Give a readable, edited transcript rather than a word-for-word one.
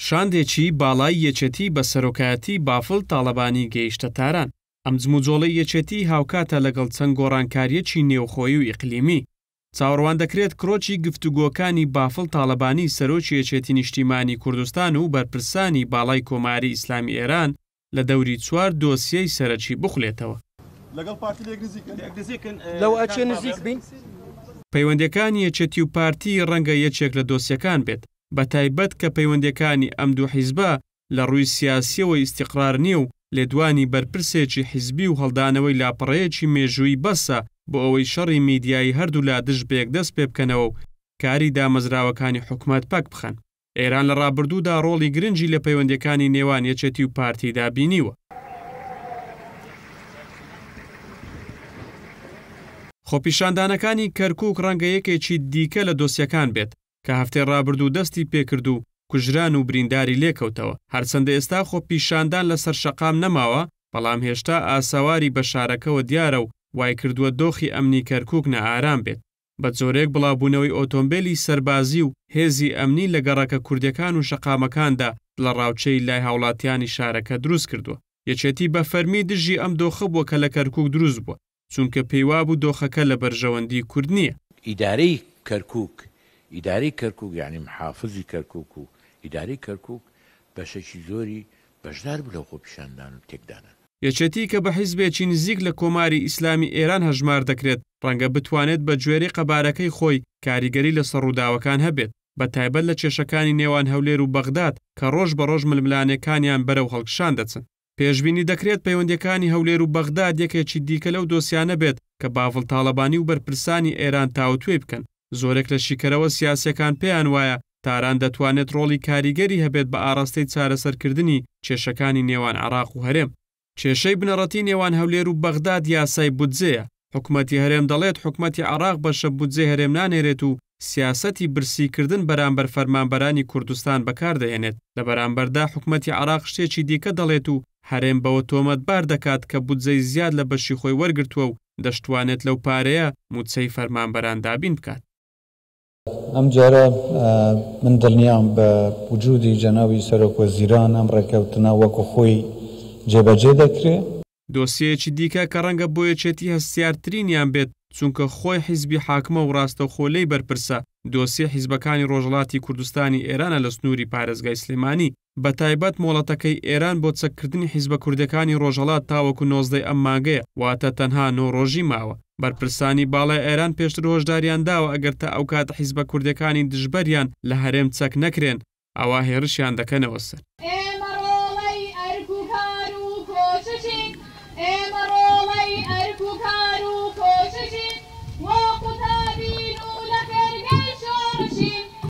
شاندێکی باڵای یەکێتی بە سەرۆکایەتی بافڵ تاڵەبانی گەیشتە تاران. ئەم جموجۆڵەی یەکێتی هاوکاتە لەگەڵ چەند گۆڕانکاریەکی نێوخۆیی و ئیقلیمی. چاوەڕوان دەکرێت کڕۆکی گفتوگۆکانی بافڵ تاڵەبانی سەرۆکی یەکێتی نیشتیمانی کوردستان و بەرپرسانی باڵای کۆماری ئیسلامی ئێران لە دەوری 4 دۆسیەی سەرەکی بخولێتەوە. پەیوەندیەکانی یەکێتی و پارتی ڕەنگە یەکێک لە دۆسیەکان بێت، بە تایبەت کە پەیوەندیەکانی ئەم دوو حیزبە لە ڕووی سیاسیەوە ئیستیقرار نییە و لێدوانی بەرپرسێکی حیزبی و هەڵدانەوەی لاپەڕەیەکی مێژووی بەسە بۆ ئەوەی شەڕی میدیایی هەردوو لا دژ بێک دەست پێ بکەنەوە و کاری دامەزراوەکانی حکومەت پاک بخەن. ئێران لە ڕابردوودا ڕۆڵی گرنگی لە پەیوەندیەکانی نێوان یەکێتی و پارتیدا بینیوە. خۆپیشاندانەکانی کەرکووک ڕەنگە یەکێکی دیکە لە دۆسیەکان بێت کە هەفتەی ڕابردوو دەستی پێکرد و کوژران و برینداری لێکەوتەوە. هەرچەندە ئێستا خۆپیشاندان لەسەر شەقام نەماوە، بەڵام هێشتا ئاساواری بە شارەکەەوە دیارە و وای کردووە دۆخی ئەمنی کەرکووک نەئارام بێت. بە جۆرێک بڵاوبوونەوەی ئۆتۆمبیلی سەربازی و هێزی ئەمنی لە گەڕەکە کوردەکان و شەقامەکاندا لە ڕاوچەی لای هاوڵاتیانی شارەکە دروست کردووە. یەکێتی بە فەرمی دژی ئەم دۆخە بووە کە لە کەرکووک دروست بووە، چونکە پێیوا بوو دۆخەکە لە بەرژەوەندی کورد نییە. ئیدارەی کەرکووک یعنی محافزی کەرکووک و ئیدارەی کەرکووک بەشێکی زۆری بەشدار بوو لە خۆپیشاندان و تێکدانان. یەکێتی کە بە حیزبێکی نزیک لە کۆماری ئیسلامی ئێران هەژمار دەکرێت، ڕەنگە بتوانێت بە گوێرەی قەبارەکەی خۆی کاریگەری لە سەرڕووداوەکان هەبێت، بە تایبەت لە کێشەکانی نێوان هەولێر و بەغداد کە ڕۆژ بە ڕۆژ ململانەکانیان بەرەو هەڵکشان دەچن. پێشبینی دەکرێت پەیوەندیەکانی هەولێر و بەغداد یەکێکی دیکە لەو دۆسیانە بێت کە بافڵ تاڵەبانی و بەرپرسانی ئێران تاوتوێ بکەن. زۆرێک لە شیکەرەوە سیاسیەکان پێیان وایە تاران دەتوانێت ڕۆڵی کاریگەری هەبێت بە ئاڕاستەی چارەسەرکردنی کێشەکانی نێوان عێراق و هەرێم. کێشەی بنەڕەتی نێوان هەولێر و بەغداد یاسای بودجەیە. حکومەتی هەرێم دەڵێت حکومەتی عێراق بەشە بودجەی هەرێم نانێرێت و سیاسەتی برسیکردن بەرامبەر فەرمانبەرانی کوردستان بەکاردەهێنێت. لە بەرامبەردا حکومەتی عێراق شتێکی دیکە دەڵێت و هەرێم بەوە تۆمەتبار دەکات کە بودجەی زیاد لە بەشی خۆی وەرگرتووە و دەشتوانێت لەو پارەیە موچەی فەرمانبەران دابین بکات. ئەم جارە من دڵنیام بە وجودی جەناوی سەرۆک وەزیران ئەم ڕێکەوتنە وەکو خۆی جێبەجێ دەکرێت. دۆسیەکی دیکە کە ڕەنگە بۆ یەکێتی هەستیارترینیان بێت، چونکە خۆی حیزبی حاکمە و ڕاستەوخۆلەی بەرپرسە، دۆسیە حیزبەکانی ڕۆژهەڵاتی کوردستانی ئێرانە لە سنووری پارێزگای سلێمانی، بە تایبەت مۆڵەتەکەی ئێران بۆ چەککردنی حیزبە کوردەکانی ڕۆژهەڵات تاوەکو 19 ئەم مانگەیە، واتە تەنها 9 ڕۆژی ماوە. بەرپرسانی باڵای ئێران پێشتر هۆشداریان داوە ئەگەر تا ئەو کاتە حیزبە کوردەکانی دژبەریان لە هەرێم چەک نەکرێن، ئەوا هێرشیان دەکەنەوە سەر. ئێمە ڕۆڵەی ئەرک و کار و کۆشەشین